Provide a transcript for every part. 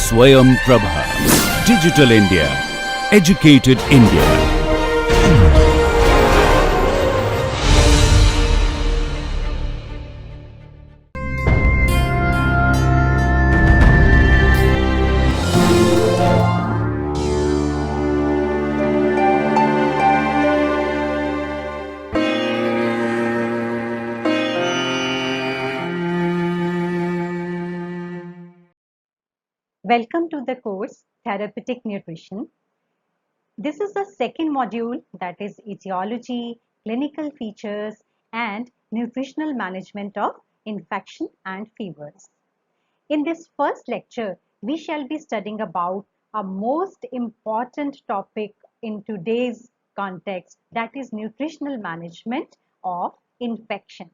Swayam Prabha. Digital India. Educated India. Welcome to the course Therapeutic Nutrition. This is the second module, that is etiology, clinical features and nutritional management of infection and fevers. In this first lecture, we shall be studying about a most important topic in today's context, that is nutritional management of infections.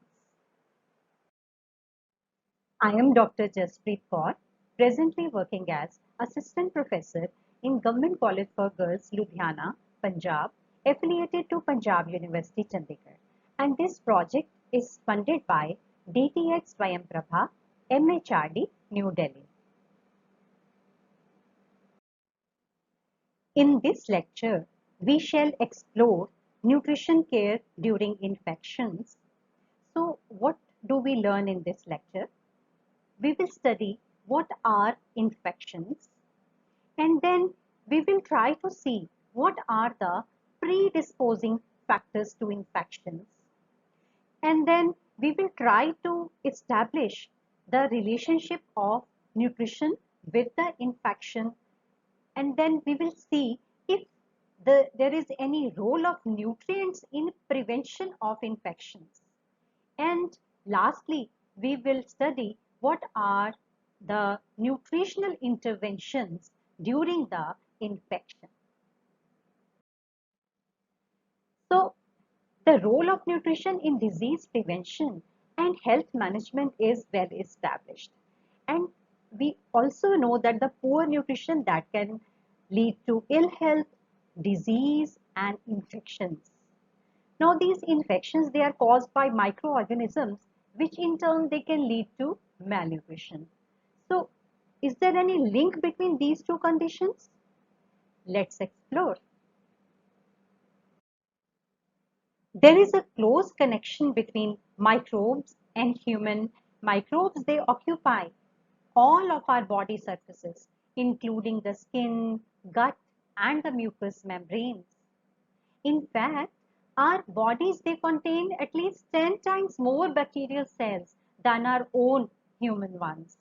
I am Dr. Jaspreet Kaur, presently working as Assistant Professor in Government College for Girls, Ludhiana, Punjab, affiliated to Punjab University, Chandigarh. And this project is funded by DTH Swayam Prabha, MHRD, New Delhi. In this lecture, we shall explore nutrition care during infections. So, what do we learn in this lecture? We will study what are infections, and then we will try to see what are the predisposing factors to infections, and then we will try to establish the relationship of nutrition with the infection, and then we will see if there is any role of nutrients in prevention of infections. And lastly, we will study what are the nutritional interventions during the infection. So, the role of nutrition in disease prevention and health management is well established. And we also know that the poor nutrition that can lead to ill health, disease and infections. Now these infections, they are caused by microorganisms, which in turn they can lead to malnutrition. So is there any link between these two conditions? Let's explore. There is a close connection between microbes and human. Microbes, they occupy all of our body surfaces, including the skin, gut and the mucous membranes. In fact, our bodies, they contain at least 10 times more bacterial cells than our own human ones.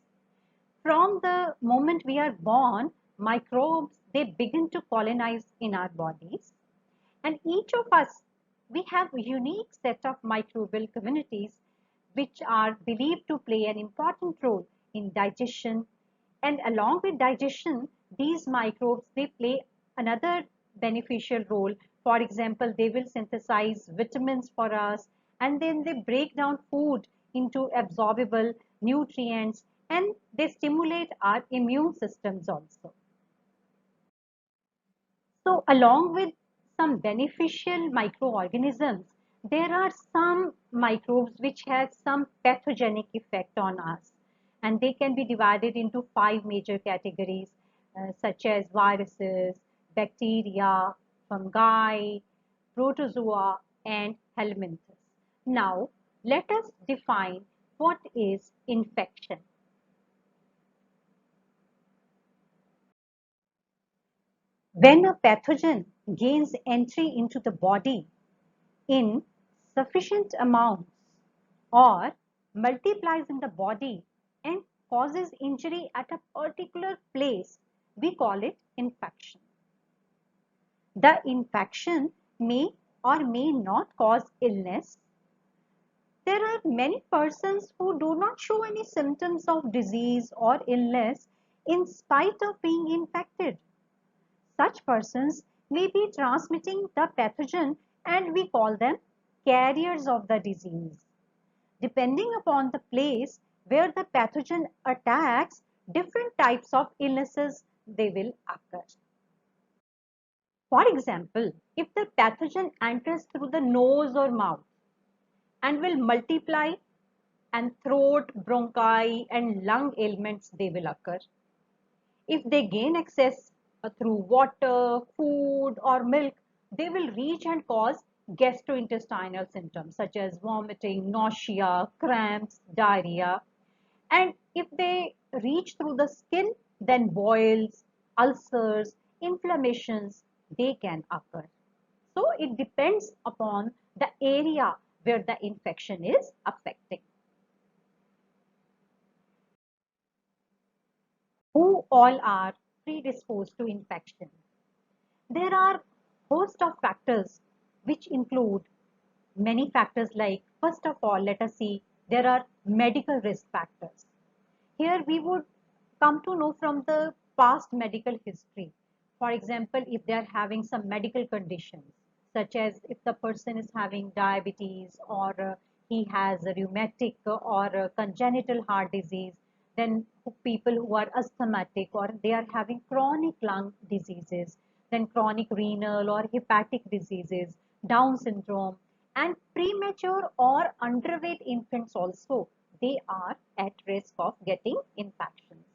From the moment we are born, microbes, they begin to colonize in our bodies. And each of us, we have a unique set of microbial communities which are believed to play an important role in digestion. And along with digestion, these microbes, they play another beneficial role. For example, they will synthesize vitamins for us, and then they break down food into absorbable nutrients, and they stimulate our immune systems also. So along with some beneficial microorganisms, there are some microbes which have some pathogenic effect on us, and they can be divided into 5 major categories, such as viruses, bacteria, fungi, protozoa and helminthes. Now let us define what is infection. When a pathogen gains entry into the body in sufficient amounts or multiplies in the body and causes injury at a particular place, we call it infection. The infection may or may not cause illness. There are many persons who do not show any symptoms of disease or illness in spite of being infected. Such persons may be transmitting the pathogen, and we call them carriers of the disease. Depending upon the place where the pathogen attacks, different types of illnesses they will occur. For example, if the pathogen enters through the nose or mouth and will multiply, and throat, bronchi and lung ailments they will occur. If they gain access through water, food, or milk, they will reach and cause gastrointestinal symptoms such as vomiting, nausea, cramps, diarrhea. And if they reach through the skin, then boils, ulcers, inflammations, they can occur. So it depends upon the area where the infection is affecting. Who all are predisposed to infection? There are host of factors which include many factors like, first of all, let us see, there are medical risk factors. Here we would come to know from the past medical history. For example, if they are having some medical conditions, such as if the person is having diabetes or he has a rheumatic or a congenital heart disease, then people who are asthmatic or they are having chronic lung diseases, then chronic renal or hepatic diseases, Down syndrome, and premature or underweight infants also, they are at risk of getting infections.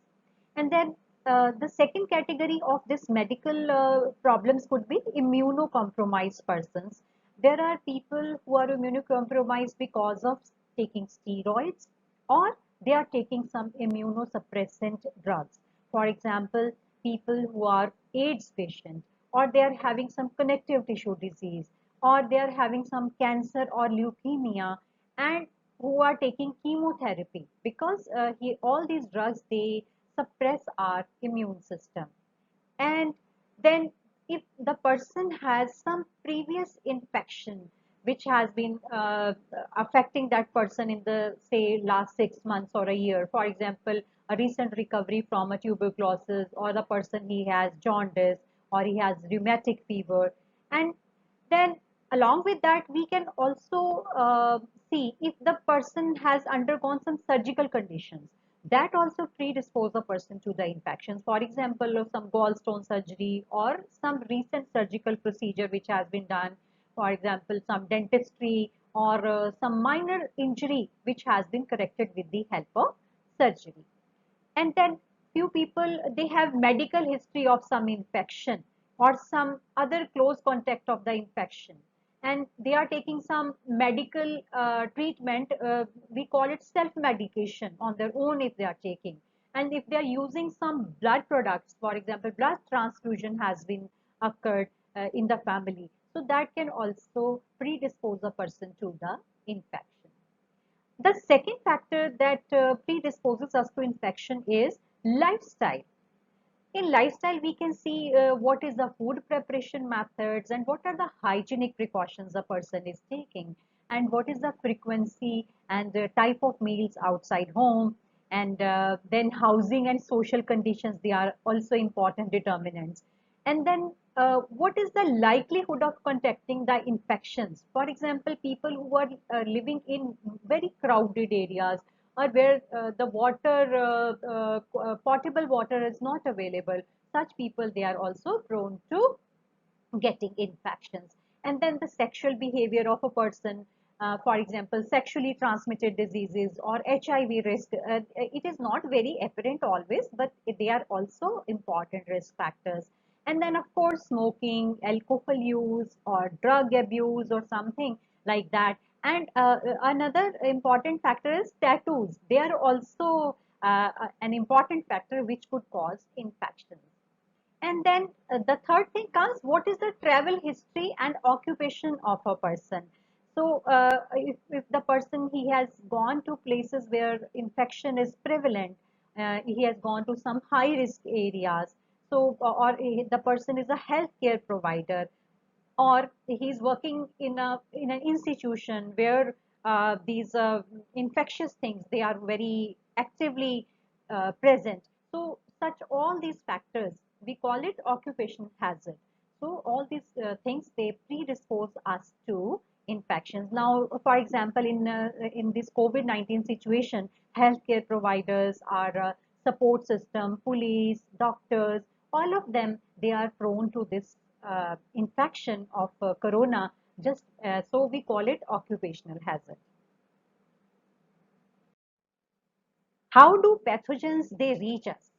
And then the second category of this medical problems could be immunocompromised persons. There are people who are immunocompromised because of taking steroids or they are taking some immunosuppressant drugs. For example, people who are AIDS patients or they are having some connective tissue disease or they are having some cancer or leukemia and who are taking chemotherapy because all these drugs they suppress our immune system. And then if the person has some previous infection which has been affecting that person in the say last 6 months or a year, for example, a recent recovery from a tuberculosis, or the person he has jaundice or he has rheumatic fever, and then along with that we can also see if the person has undergone some surgical conditions that also predispose a person to the infections. For example, of some gallstone surgery or some recent surgical procedure which has been done, for example, some dentistry or some minor injury which has been corrected with the help of surgery. And then few people they have medical history of some infection or some other close contact of the infection, and they are taking some medical treatment, we call it self medication on their own if they are taking, and if they are using some blood products, for example blood transfusion has been occurred in the family, so that can also predispose a person to the infection. The second factor that predisposes us to infection is lifestyle. In lifestyle, we can see what is the food preparation methods and what are the hygienic precautions a person is taking, and what is the frequency and the type of meals outside home, and then housing and social conditions, they are also important determinants. And then what is the likelihood of contacting the infections? For example, people who are living in very crowded areas or where the water, potable water is not available, such people, they are also prone to getting infections. And then the sexual behavior of a person, for example, sexually transmitted diseases or HIV risk, it is not very apparent always, but they are also important risk factors. And then, of course, smoking, alcohol use, or drug abuse, or something like that. And another important factor is tattoos. They are also an important factor which could cause infections. And then the third thing comes, what is the travel history and occupation of a person? So if the person he has gone to places where infection is prevalent, he has gone to some high risk areas. So or the person is a healthcare provider, or he's working in an institution where these infectious things they are very actively present. So such all these factors we call it occupational hazard. So all these things they predispose us to infections. Now, for example, in this COVID-19 situation, healthcare providers, our support system, police, doctors, all of them they are prone to this infection of corona. Just so we call it occupational hazard. How do pathogens they reach us?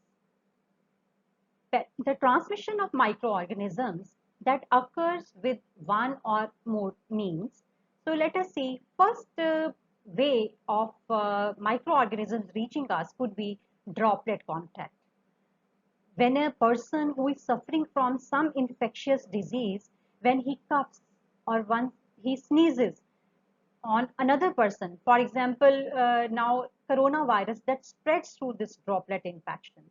the transmission of microorganisms that occurs with one or more means. So let us see, first way of microorganisms reaching us could be droplet contact. When a person who is suffering from some infectious disease, when he coughs or when he sneezes on another person, for example, now coronavirus that spreads through this droplet infection.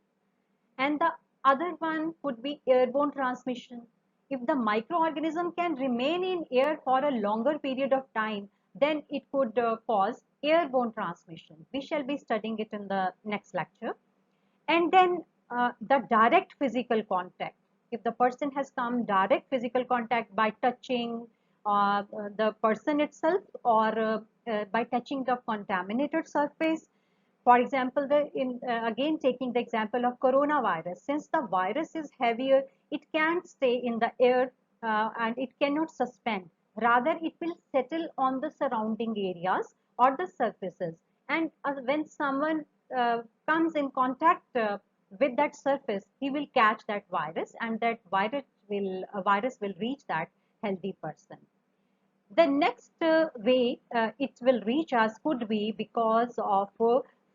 And the other one could be airborne transmission. If the microorganism can remain in air for a longer period of time, then it could cause airborne transmission. We shall be studying it in the next lecture. And then the direct physical contact. If the person has come direct physical contact by touching the person itself, or by touching the contaminated surface. For example, again taking the example of coronavirus, since the virus is heavier, it can't stay in the air and it cannot suspend. Rather, it will settle on the surrounding areas or the surfaces. And when someone comes in contact with that surface, he will catch that virus, and that virus will reach that healthy person. The next way it will reach us could be because of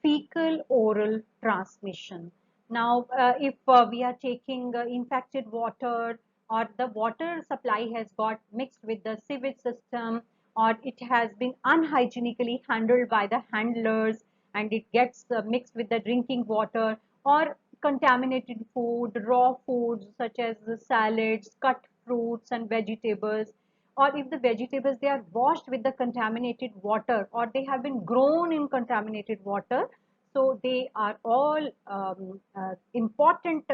fecal oral transmission. Now, if we are taking infected water, or the water supply has got mixed with the sewage system, or it has been unhygienically handled by the handlers, and it gets mixed with the drinking water, or contaminated food, raw foods such as the salads, cut fruits and vegetables, or if the vegetables they are washed with the contaminated water, or they have been grown in contaminated water, so they are all important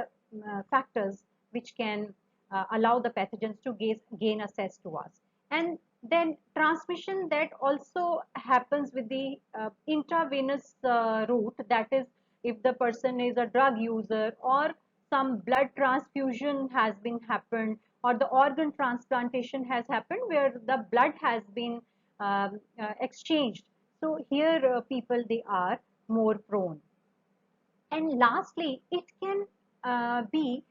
factors which can allow the pathogens to gain access to us. And then transmission that also happens with the intravenous route, that is, if the person is a drug user, or some blood transfusion has been happened, or the organ transplantation has happened where the blood has been exchanged. So here people they are more prone. And lastly, it can be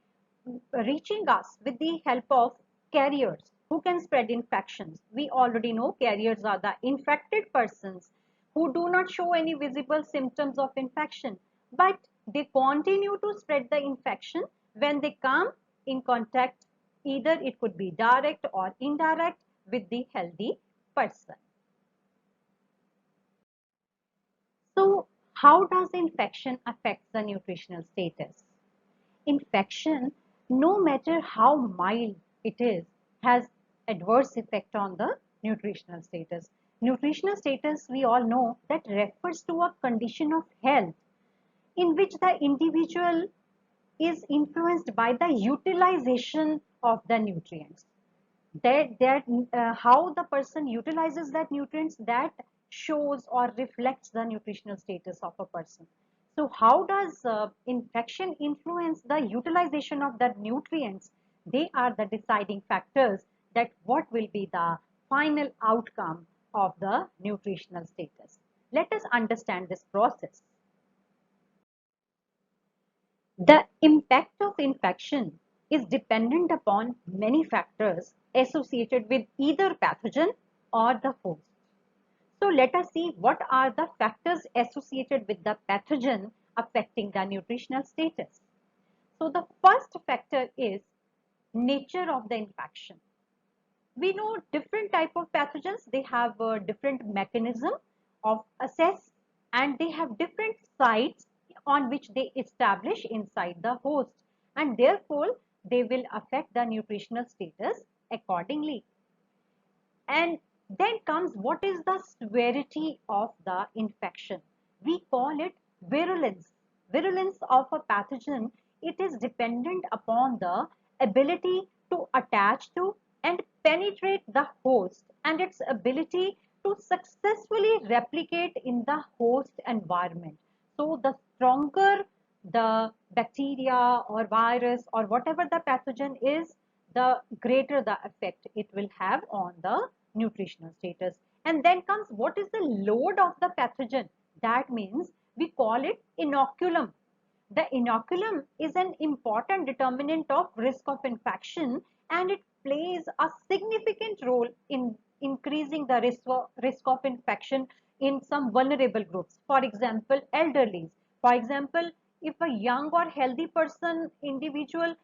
reaching us with the help of carriers who can spread infections. We already know carriers are the infected persons who do not show any visible symptoms of infection, but they continue to spread the infection when they come in contact, either it could be direct or indirect, with the healthy person. So, how does infection affect the nutritional status? Infection, no matter how mild it is, has adverse effect on the nutritional status. Nutritional status, we all know, that refers to a condition of health in which the individual is influenced by the utilization of the nutrients. How the person utilizes that nutrients, that shows or reflects the nutritional status of a person. So how does infection influence the utilization of the nutrients? They are the deciding factors that what will be the final outcome of the nutritional status. Let us understand this process. The impact of infection is dependent upon many factors associated with either pathogen or the host. So let us see what are the factors associated with the pathogen affecting the nutritional status. So the first factor is nature of the infection. We know different type of pathogens, they have a different mechanism of access, and they have different sites on which they establish inside the host, and therefore they will affect the nutritional status accordingly. And then comes what is the severity of the infection. We call it virulence. Virulence of a pathogen, it is dependent upon the ability to attach to and penetrate the host, and its ability to successfully replicate in the host environment. So the stronger the bacteria or virus or whatever the pathogen is, the greater the effect it will have on the nutritional status. And then comes what is the load of the pathogen. That means we call it inoculum. The inoculum is an important determinant of risk of infection, and it plays a significant role in increasing the risk of infection in some vulnerable groups. For example, elderly. For example, if a young or healthy person individual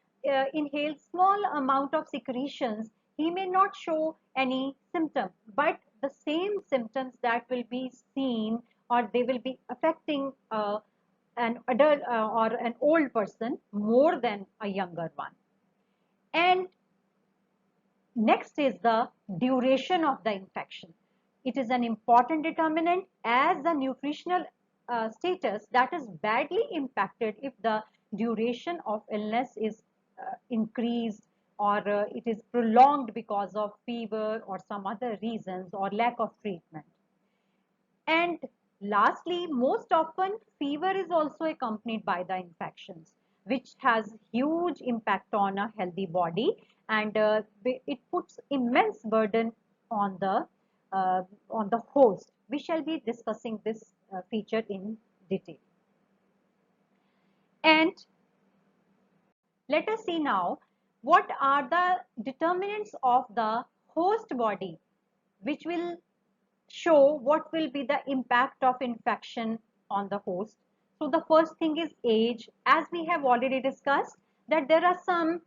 inhales small amount of secretions, he may not show any symptom, but the same symptoms that will be seen or they will be affecting an adult or an old person more than a younger one. And next is the duration of the infection. It is an important determinant as the nutritional status that is badly impacted if the duration of illness is increased or it is prolonged because of fever or some other reasons or lack of treatment. And lastly, most often fever is also accompanied by the infections, which has huge impact on a healthy body, and it puts immense burden on the host. We shall be discussing this feature in detail. And let us see now what are the determinants of the host body, which will show what will be the impact of infection on the host. So the first thing is age. As we have already discussed, that there are some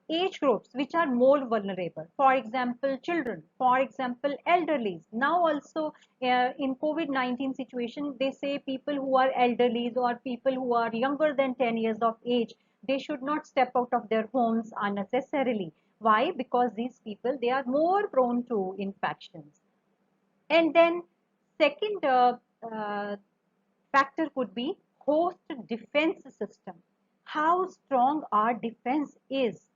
age groups which are more vulnerable. For example, children, for example, elderly. Now also in COVID-19 situation, they say people who are elderly or people who are younger than 10 years of age, they should not step out of their homes unnecessarily. Why? Because these people, they are more prone to infections. And then second factor could be host defense system. How strong our defense is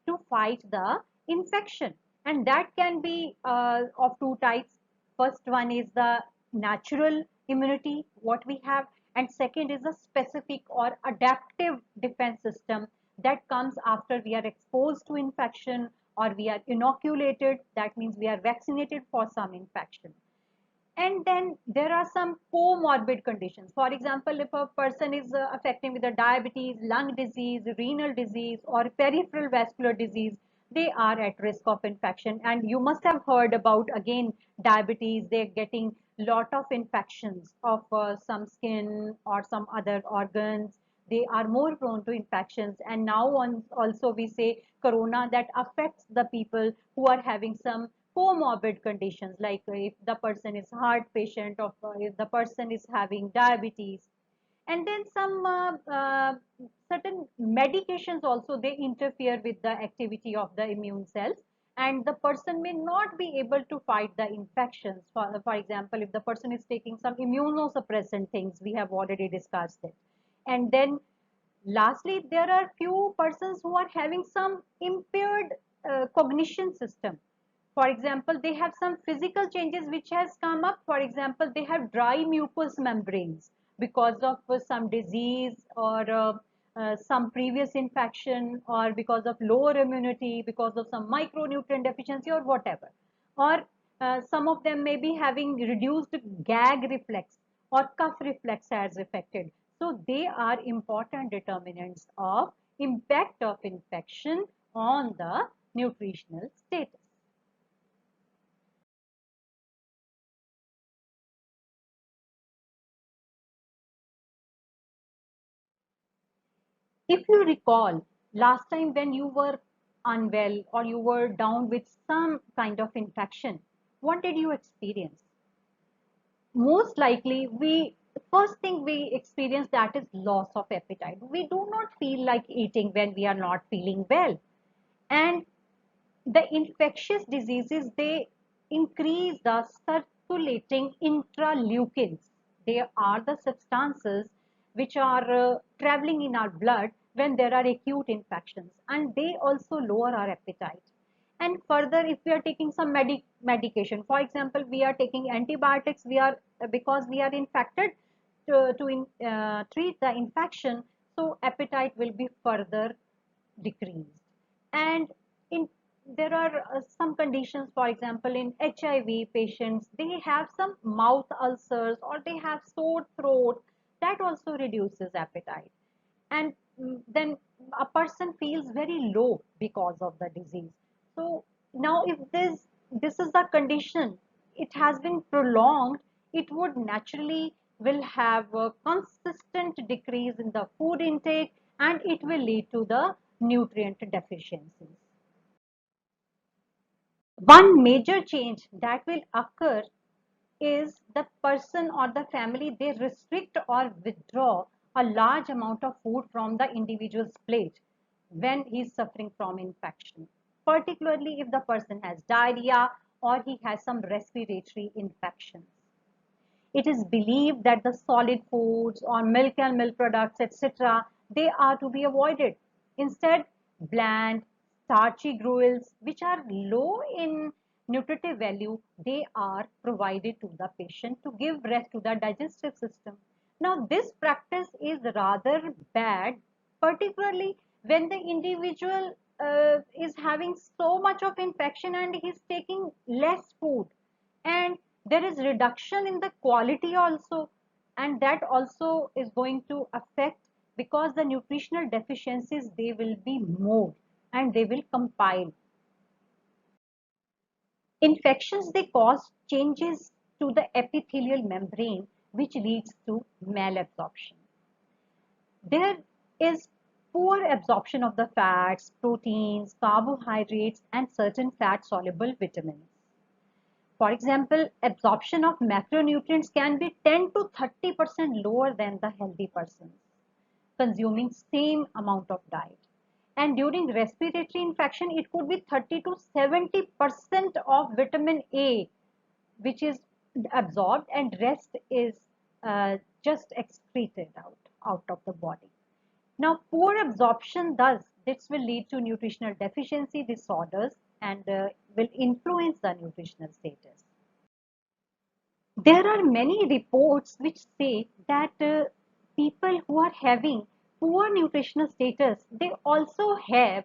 to fight the infection. And that can be of two types. First one is the natural immunity, what we have. And second is the specific or adaptive defense system that comes after we are exposed to infection or we are inoculated. That means we are vaccinated for some infection. And then there are some comorbid conditions. For example, if a person is affected with a diabetes, lung disease, renal disease, or peripheral vascular disease, they are at risk of infection. And you must have heard about, again, diabetes. They're getting lot of infections of some skin or some other organs. They are more prone to infections. And now on also we say corona that affects the people who are having some comorbid conditions, like if the person is heart patient or if the person is having diabetes. And then some certain medications also, they interfere with the activity of the immune cells, and the person may not be able to fight the infections. For example, if the person is taking some immunosuppressant things, we have already discussed it. And then lastly, there are few persons who are having some impaired cognition system. For example, they have some physical changes which has come up. For example, they have dry mucous membranes because of some disease or some previous infection, or because of lower immunity, because of some micronutrient deficiency or whatever. Or some of them may be having reduced gag reflex or cuff reflex has affected. So they are important determinants of impact of infection on the nutritional status. If you recall, last time when you were unwell or you were down with some kind of infection, what did you experience? Most likely, we first thing we experience that is loss of appetite. We do not feel like eating when we are not feeling well. And the infectious diseases, they increase the circulating intraleukins. They are the substances which are traveling in our blood when there are acute infections, and they also lower our appetite. And further, if we are taking some medication, for example, we are taking antibiotics, we are because we are infected to treat the infection, so appetite will be further decreased. And in there are some conditions, for example, in HIV patients, they have some mouth ulcers or they have sore throat, that also reduces appetite. and then a person feels very low because of the disease. So now if this is the condition, it has been prolonged, it would naturally will have a consistent decrease in the food intake, and it will lead to the nutrient deficiencies. One major change that will occur is the person or the family, they restrict or withdraw a large amount of food from the individual's plate when he is suffering from infection, particularly if the person has diarrhea or he has some respiratory infections. It is believed that the solid foods or milk and milk products, etc., they are to be avoided. Instead, bland, starchy gruels, which are low in nutritive value, they are provided to the patient to give rest to the digestive system. Now, this practice is rather bad, particularly when the individual is having so much of infection and he is taking less food, and there is reduction in the quality also, and that also is going to affect, because the nutritional deficiencies, they will be more and they will compile. Infections, they cause changes to the epithelial membrane, which leads to malabsorption. There is poor absorption of the fats, proteins, carbohydrates, and certain fat soluble vitamins. For example, absorption of macronutrients can be 10 to 30% lower than the healthy persons consuming same amount of diet. And during respiratory infection, it could be 30 to 70% of vitamin A, which is absorbed, and rest is just excreted out of the body. Now, poor absorption, thus, this will lead to nutritional deficiency disorders and will influence the nutritional status. There are many reports which say that people who are having poor nutritional status, they also have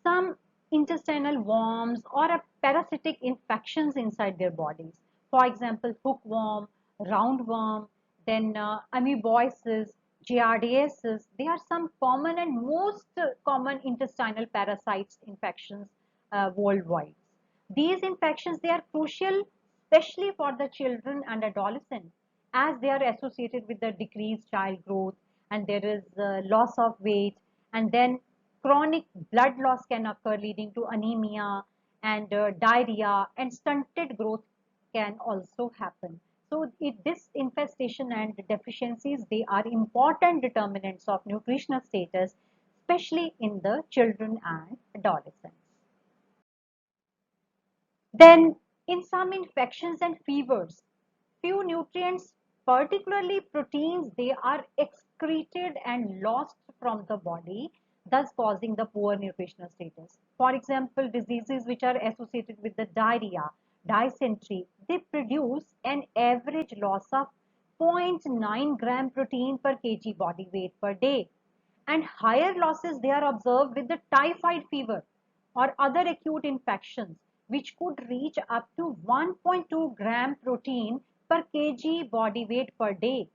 some intestinal worms or a parasitic infections inside their bodies. For example, hookworm, roundworm, then amoeboisis, giardiasis. They are some common and most common intestinal parasites infections worldwide. These infections, they are crucial, especially for the children and adolescents, as they are associated with the decreased child growth, and there is loss of weight, and then chronic blood loss can occur, leading to anemia and diarrhea, and stunted growth can also happen. So this infestation and deficiencies, they are important determinants of nutritional status, especially in the children and adolescents. Then, in some infections and fevers, few nutrients, particularly proteins, they are excreted and lost from the body, thus causing the poor nutritional status. For example, diseases which are associated with the diarrhea, dysentery, they produce an average loss of 0.9 gram protein per kg body weight per day. And higher losses, they are observed with the typhoid fever or other acute infections, which could reach up to 1.2 gram protein per kg body weight per day.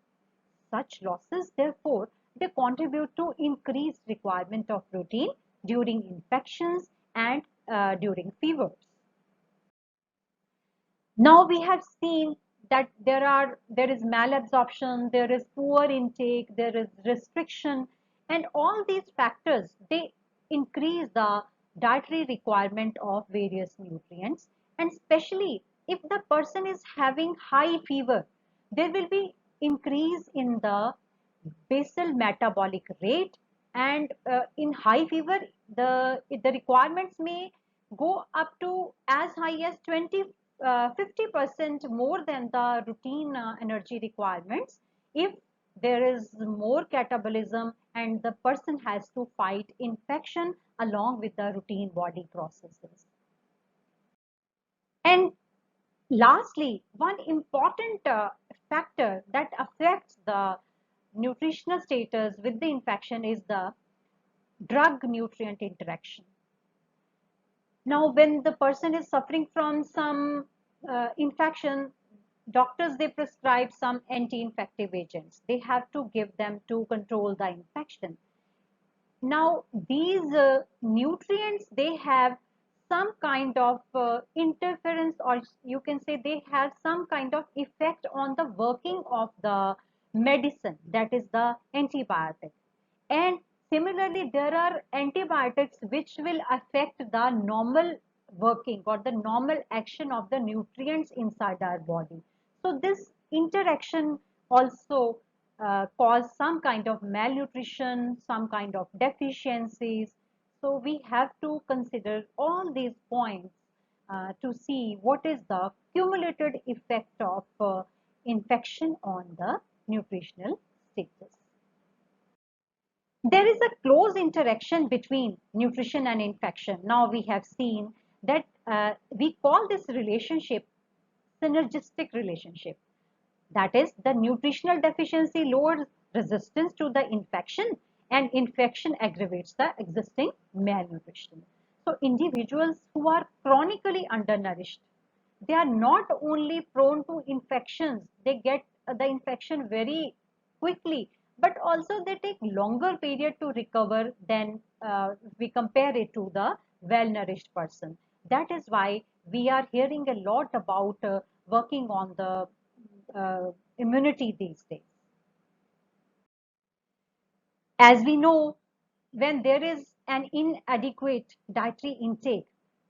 Such losses, therefore, they contribute to increased requirement of protein during infections and during fevers. Now we have seen that there is malabsorption, there is poor intake, there is restriction, and all these factors, they increase the dietary requirement of various nutrients. And especially if the person is having high fever, there will be increase in the basal metabolic rate, and in high fever, the requirements may go up to as high as 50% more than the routine energy requirements, if there is more catabolism and the person has to fight infection along with the routine body processes. And lastly, one important factor that affects the nutritional status with the infection is the drug nutrient interaction. Now, when the person is suffering from some infection, doctors, they prescribe some anti-infective agents. They have to give them to control the infection. Now, these nutrients, they have some kind of interference, or you can say they have some kind of effect on the working of the medicine, that is the antibiotic. And similarly, there are antibiotics which will affect the normal working or the normal action of the nutrients inside our body. So this interaction also cause some kind of malnutrition, some kind of deficiencies. So we have to consider all these points to see what is the cumulative effect of infection on the nutritional status. There is a close interaction between nutrition and infection. Now we have seen that we call this relationship synergistic relationship. That is, the nutritional deficiency lowers resistance to the infection, and infection aggravates the existing malnutrition. So individuals who are chronically undernourished, they are not only prone to infections, they get the infection very quickly, but also they take longer period to recover than we compare it to the well-nourished person. That is why we are hearing a lot about working on the immunity these days. As we know, when there is an inadequate dietary intake,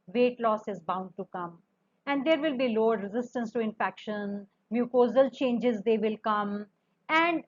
weight loss is bound to come. And there will be lower resistance to infection, mucosal changes, they will come. And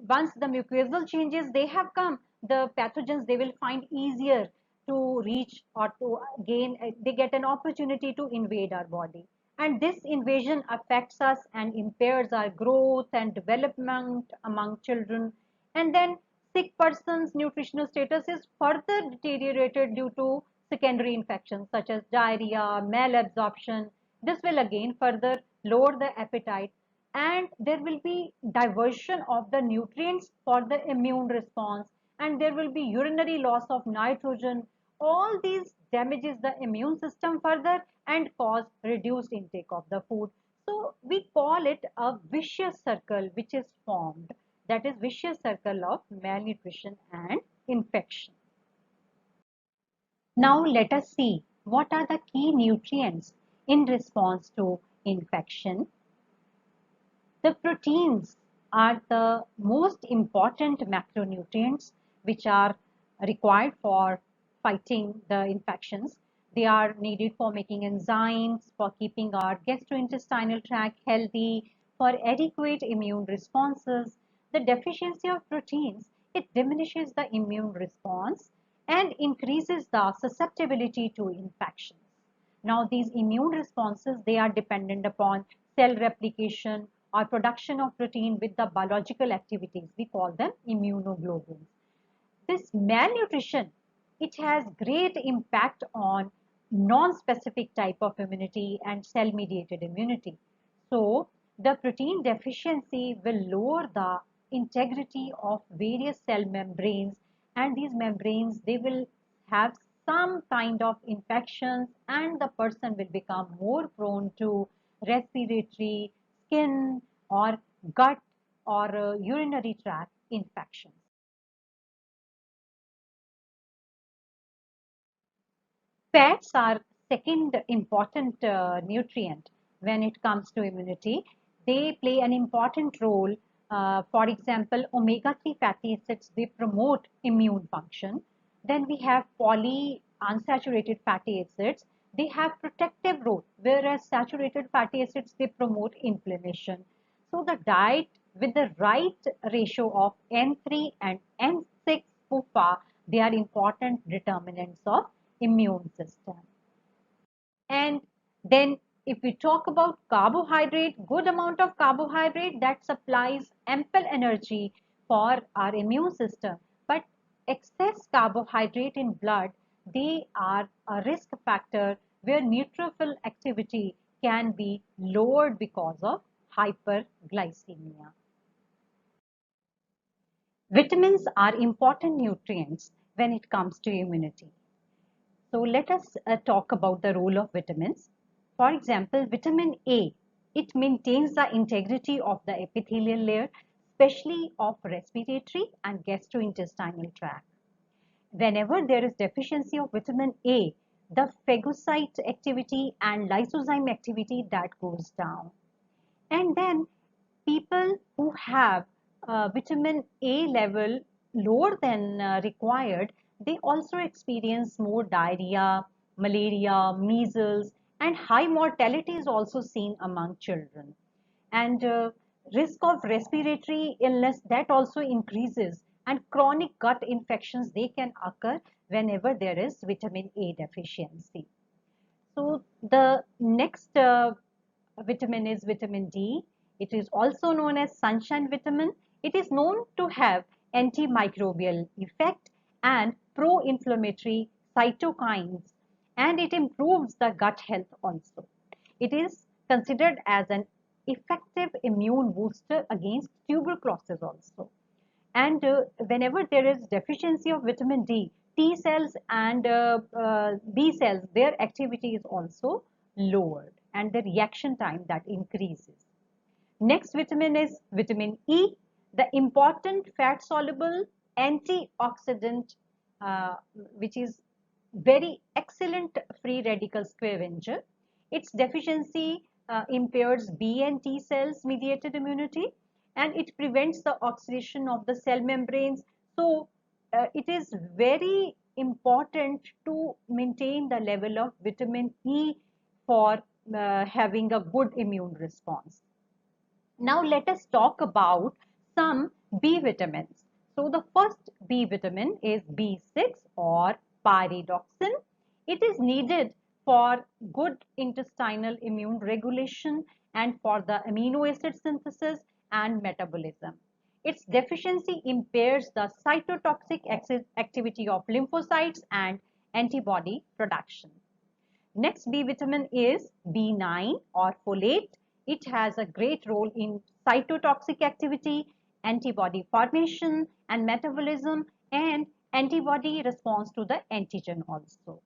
once the mucosal changes, they have come, the pathogens, they will find easier to reach or to gain, they get an opportunity to invade our body. And this invasion affects us and impairs our growth and development among children. And then sick person's nutritional status is further deteriorated due to secondary infections such as diarrhea, malabsorption. This will again further lower the appetite, and there will be diversion of the nutrients for the immune response, and there will be urinary loss of nitrogen. All these damages the immune system further and cause reduced intake of the food. So we call it a vicious circle which is formed, that is vicious circle of malnutrition and infection. Now let us see what are the key nutrients in response to infection. The proteins are the most important macronutrients which are required for fighting the infections. They are needed for making enzymes, for keeping our gastrointestinal tract healthy, for adequate immune responses. The deficiency of proteins, it diminishes the immune response and increases the susceptibility to infections. Now, these immune responses, they are dependent upon cell replication or production of protein with the biological activities. We call them immunoglobulins. This malnutrition, it has great impact on non-specific type of immunity and cell-mediated immunity. So, the protein deficiency will lower the integrity of various cell membranes, and these membranes, they will have some kind of infections, and the person will become more prone to respiratory, skin, or gut or urinary tract infections. Fats are second important nutrient when it comes to immunity. They play an important role. For example, omega-3 fatty acids, they promote immune function. Then we have polyunsaturated fatty acids. They have protective role, whereas saturated fatty acids, they promote inflammation. So the diet with the right ratio of N3 and N6 PUFA, they are important determinants of immune system. And then if we talk about carbohydrate, good amount of carbohydrate that supplies ample energy for our immune system. But excess carbohydrate in blood, they are a risk factor where neutrophil activity can be lowered because of hyperglycemia. Vitamins are important nutrients when it comes to immunity. So let us talk about the role of vitamins. For example, vitamin A, it maintains the integrity of the epithelial layer, especially of respiratory and gastrointestinal tract. whenever there is deficiency of vitamin A, the phagocyte activity and lysozyme activity that goes down. And then people who have vitamin A level lower than required, they also experience more diarrhea, malaria, measles, and high mortality is also seen among children. And risk of respiratory illness that also increases, and chronic gut infections, they can occur whenever there is vitamin A deficiency. So the next vitamin is vitamin D. It is also known as sunshine vitamin. It is known to have antimicrobial effect and pro-inflammatory cytokines, and it improves the gut health also. It is considered as an effective immune booster against tuberculosis also. And whenever there is deficiency of vitamin D, T cells and B cells, their activity is also lowered and the reaction time that increases. Next vitamin is vitamin E, the important fat soluble antioxidant, which is very excellent free radical scavenger. Its deficiency impairs B and T cells mediated immunity, and it prevents the oxidation of the cell membranes. So it is very important to maintain the level of vitamin E for having a good immune response. Now let us talk about some B vitamins. So the first B vitamin is B6 or pyridoxine. It is needed for good intestinal immune regulation and for the amino acid synthesis and metabolism. Its deficiency impairs the cytotoxic activity of lymphocytes and antibody production. Next B vitamin is B9 or folate. It has a great role in cytotoxic activity, antibody formation and metabolism, and antibody response to the antigen also.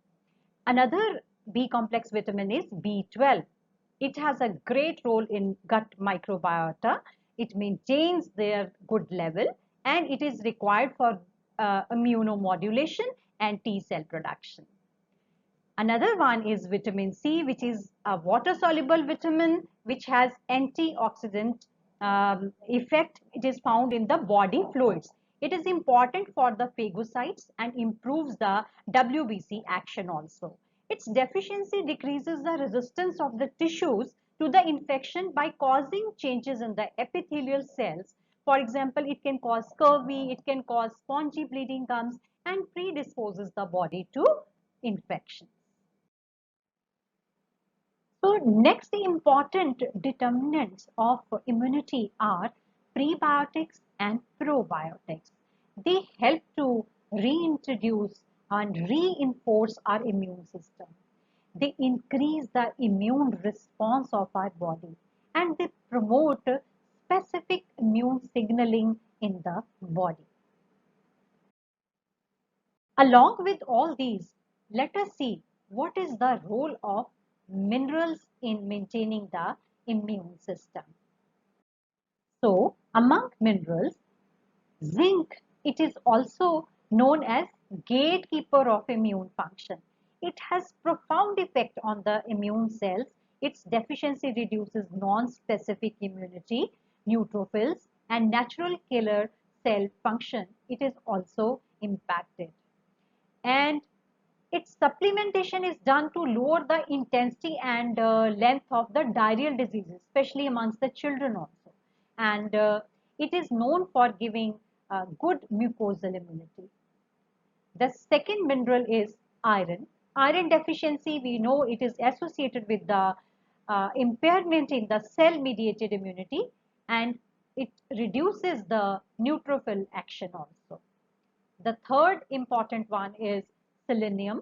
Another B complex vitamin is B12. It has a great role in gut microbiota. It maintains their good level, and it is required for immunomodulation and T cell production. Another one is vitamin C, which is a water-soluble vitamin which has antioxidant effect. It is found in the body fluids. It is important for the phagocytes and improves the WBC action also. Its deficiency decreases the resistance of the tissues to the infection by causing changes in the epithelial cells. For example, it can cause scurvy, it can cause spongy bleeding gums, and predisposes the body to infection. So next important determinants of immunity are prebiotics and probiotics. They help to reintroduce and reinforce our immune system. They increase the immune response of our body, and they promote specific immune signaling in the body. Along with all these, let us see what is the role of minerals in maintaining the immune system. So, among minerals, zinc, it is also known as gatekeeper of immune function. It has profound effect on the immune cells. Its deficiency reduces non-specific immunity, neutrophils, and natural killer cell function. It is also impacted. And its supplementation is done to lower the intensity and length of the diarrheal diseases, especially amongst the children also. And it is known for giving good mucosal immunity. The second mineral is iron. Iron deficiency, we know it is associated with the impairment in the cell-mediated immunity, and it reduces the neutrophil action also. The third important one is selenium.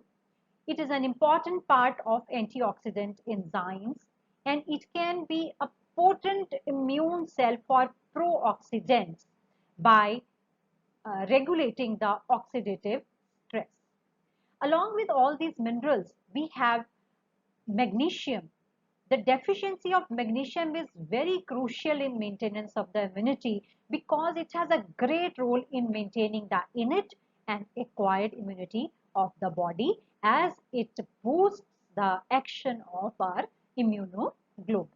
It is an important part of antioxidant enzymes, and it can be a potent immune cell for pro-oxidants by regulating the oxidative stress. Along with all these minerals, we have magnesium. The deficiency of magnesium is very crucial in maintenance of the immunity because it has a great role in maintaining the innate and acquired immunity of the body as it boosts the action of our immunoglobulins.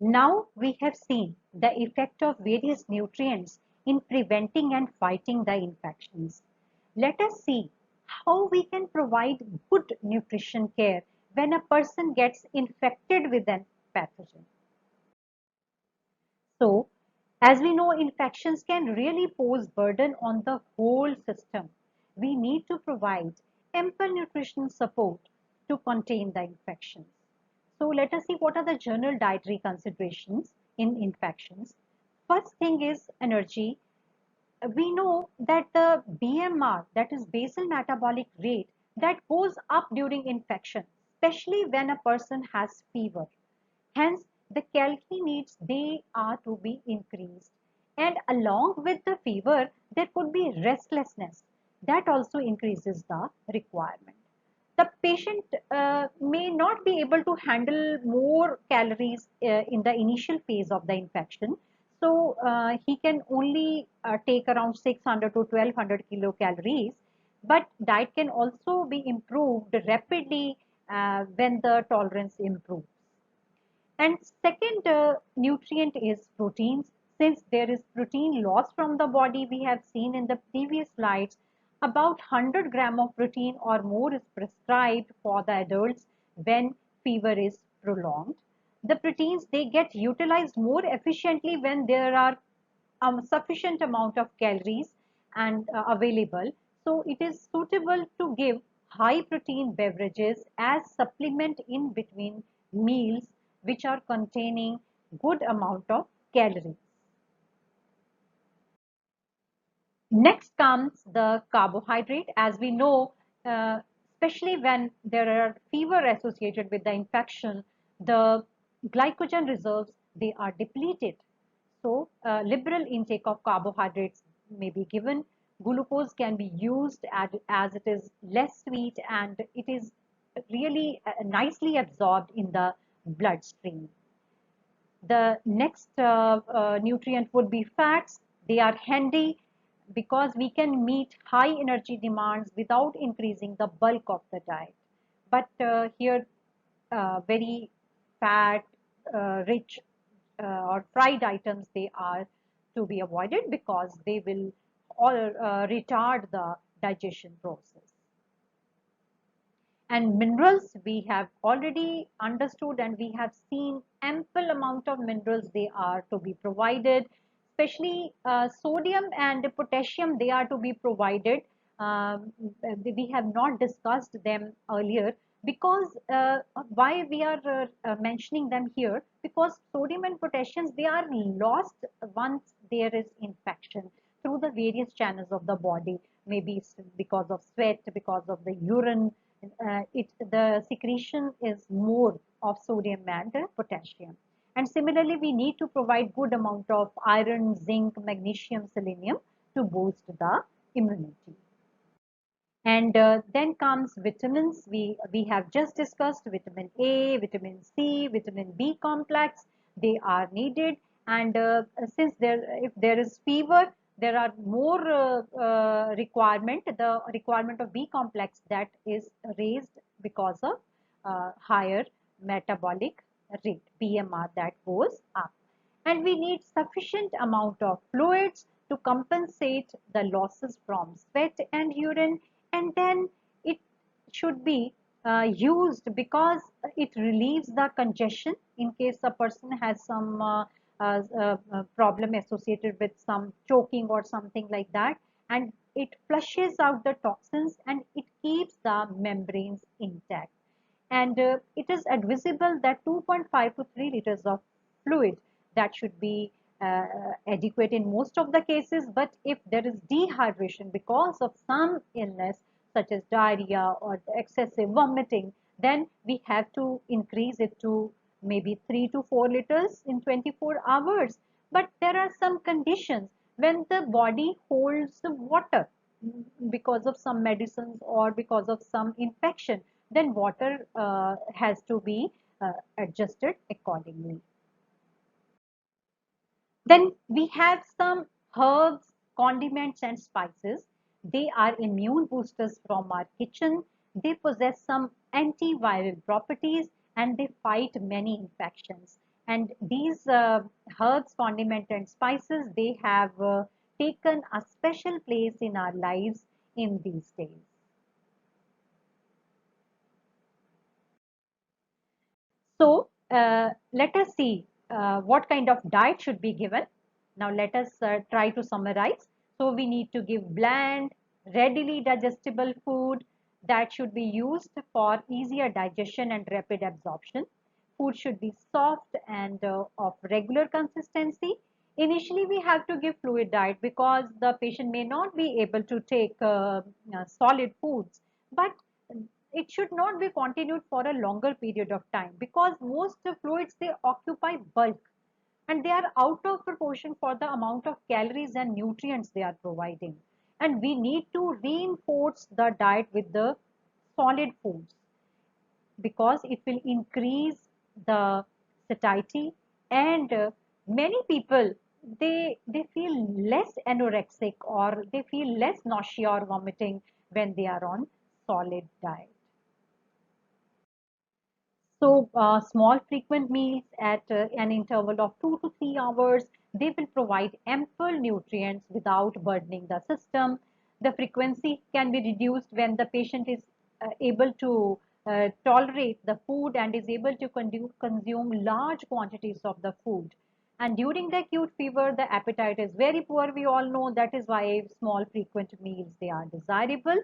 Now we have seen the effect of various nutrients in preventing and fighting the infections. Let us see how we can provide good nutrition care when a person gets infected with an pathogen. So, as we know, infections can really pose burden on the whole system. We need to provide ample nutritional support to contain the infections. So let us see what are the general dietary considerations in infections. First thing is energy. We know that the BMR, that is basal metabolic rate, that goes up during infection, especially when a person has fever. Hence, the calorie needs, they are to be increased. And along with the fever, there could be restlessness. That also increases the requirement. The patient may not be able to handle more calories in the initial phase of the infection. So he can only take around 600 to 1200 kilocalories. But diet can also be improved rapidly when the tolerance improves. And second nutrient is proteins. Since there is protein loss from the body, we have seen in the previous slides, about 100 gram of protein or more is prescribed for the adults when fever is prolonged. The proteins, they get utilized more efficiently when there are sufficient amount of calories and available. So it is suitable to give high protein beverages as supplement in between meals which are containing good amount of calories. Next comes the carbohydrate. As we know, especially when there are fever associated with the infection, the glycogen reserves, they are depleted. So liberal intake of carbohydrates may be given. Glucose can be used as it is less sweet and it is really nicely absorbed in the bloodstream. The next nutrient would be fats. They are handy because we can meet high energy demands without increasing the bulk of the diet. But here, very fat, rich or fried items, they are to be avoided because they will all retard the digestion process. And minerals, we have already understood and we have seen ample amount of minerals they are to be provided, especially sodium and potassium, they are to be provided. We have not discussed them earlier because why we are mentioning them here, because sodium and potassium, they are lost once there is infection through the various channels of the body, maybe because of sweat, because of the urine, the secretion is more of sodium and potassium. And similarly, we need to provide good amount of iron, zinc, magnesium, selenium to boost the immunity. And then comes vitamins. We have just discussed vitamin A, vitamin C, vitamin B complex. They are needed. And since if there is fever, there are more requirement. The requirement of B complex that is raised because of higher metabolic rate, BMR, that goes up. And we need sufficient amount of fluids to compensate the losses from sweat and urine, and then it should be used because it relieves the congestion in case a person has some problem associated with some choking or something like that, and it flushes out the toxins and it keeps the membranes intact. And it is advisable that 2.5 to 3 liters of fluid that should be adequate in most of the cases. But if there is dehydration because of some illness such as diarrhea or excessive vomiting, then we have to increase it to maybe 3 to 4 liters in 24 hours. But there are some conditions when the body holds the water because of some medicines or because of some infection, then water has to be adjusted accordingly. Then we have some herbs condiments and spices. They are immune boosters from our kitchen. They possess some antiviral properties and they fight many infections. And these herbs, condiments, and spices, they have taken a special place in our lives in these days. So let us see what kind of diet should be given. Now let us try to summarize. So we need to give bland, readily digestible food that should be used for easier digestion and rapid absorption. Food should be soft and of regular consistency. Initially, we have to give fluid diet because the patient may not be able to take solid foods, but it should not be continued for a longer period of time because most fluids they occupy bulk and they are out of proportion for the amount of calories and nutrients they are providing. And we need to reinforce the diet with the solid foods because it will increase the satiety and many people they feel less anorexic or they feel less nausea or vomiting when they are on solid diet. So small frequent meals at an interval of 2 to 3 hours, they will provide ample nutrients without burdening the system. The frequency can be reduced when the patient is able to tolerate the food and is able to consume large quantities of the food. And during the acute fever, the appetite is very poor. We all know that is why small frequent meals they are desirable.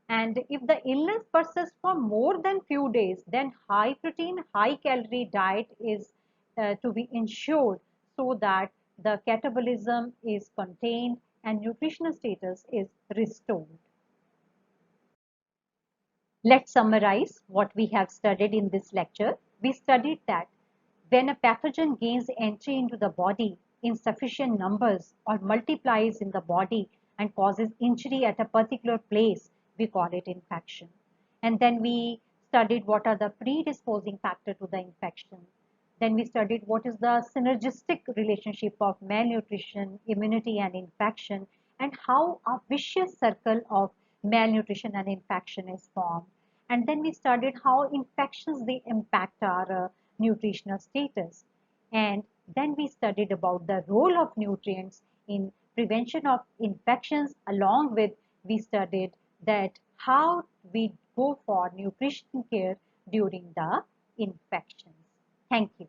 And if the illness persists for more than few days, then high protein, high calorie diet is to be ensured so that the catabolism is contained and nutritional status is restored. Let's summarize what we have studied in this lecture. We studied that when a pathogen gains entry into the body in sufficient numbers or multiplies in the body and causes injury at a particular place, we call it infection. And then we studied what are the predisposing factor to the infection. Then we studied what is the synergistic relationship of malnutrition, immunity, and infection, and how a vicious circle of malnutrition and infection is formed. And then we studied how infections they impact our nutritional status. And then we studied about the role of nutrients in prevention of infections, along with we studied that how we go for nutrition care during the infections. Thank you.